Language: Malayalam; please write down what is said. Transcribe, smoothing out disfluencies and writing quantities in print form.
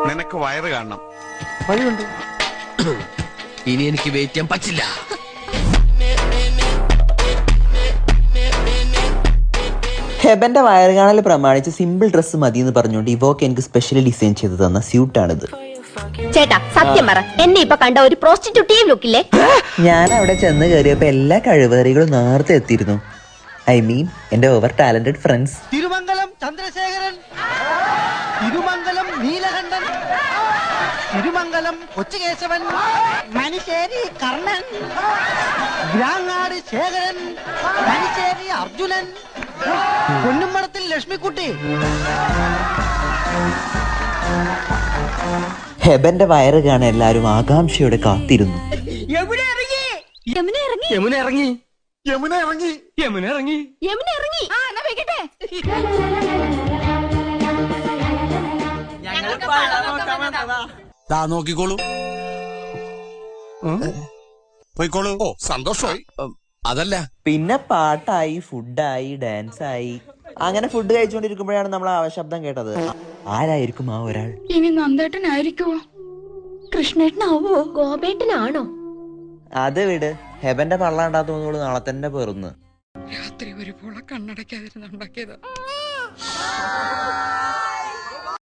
നിനക്ക് വയറ് കാണണം. വഴിയുണ്ട്. ഇനി എനിക്ക് വെയിറ്റ് ചെയ്യാൻ പറ്റില്ല. ഹെബന്റെ വയറ് കാണൽ പ്രമാണിച്ച് സിമ്പിൾ ഡ്രസ്സ് മതി എന്ന് പറഞ്ഞുകൊണ്ട് ഇവോക്ക് എനിക്ക് സ്പെഷ്യലി ഡിസൈൻ ചെയ്ത് തന്ന സ്യൂട്ടാണിത്. ചേട്ടാ സത്യം പറ, എന്നെ ഇപ്പൊ കണ്ട ഒരു പ്രോസ്റ്റിറ്റ്യൂട്ടീവ് ലുക്കില്ലേ? ഞാൻ അവിടെ ചെന്ന് കയറിയപ്പോ എല്ലാ കഴിവേറികളും നേരത്തെ എത്തിയിരുന്നു. ഐ മീൻ എന്റെ over talented friends. Thirumangalam Chandrasekharan, Thirumangalam Neelakandan, Thirumangalam Kochukesavan, Manissery Karnan, Grangad Sekharan, Manissery Arjunan, Ponnumadathil Lakshmikutty. ഹെബന്റെ വയറ് കാണാൻ എല്ലാരും ആകാംക്ഷയോടെ കാത്തിരുന്നു. യമുന ഇറങ്ങി. നോക്കിക്കോളൂ, പോയിക്കോളൂ. ഓ സന്തോഷമായി. അതല്ല, പിന്നെ പാട്ടായി, ഫുഡായി, ഡാൻസായി. അങ്ങനെ ഫുഡ് കഴിച്ചുകൊണ്ടിരിക്കുമ്പോഴാണ് നമ്മൾ ആവശ്യശബ്ദം കേട്ടത്. ആരായിരിക്കും ആ ഒരാൾ? ഇനി നന്ദേട്ടനായിരിക്കുവോ? കൃഷ്ണേട്ടനാവോ? ഗോപേട്ടനാണോ? അത് വിട്. ഹെബന്റെ പള്ളാണ്ടാ തോന്നുന്നു നാളെ തന്നെ പേറുന്നു. രാത്രി ഒരുപോലെ കണ്ണടയ്ക്കാതിരുന്നുണ്ടാക്കിയത്.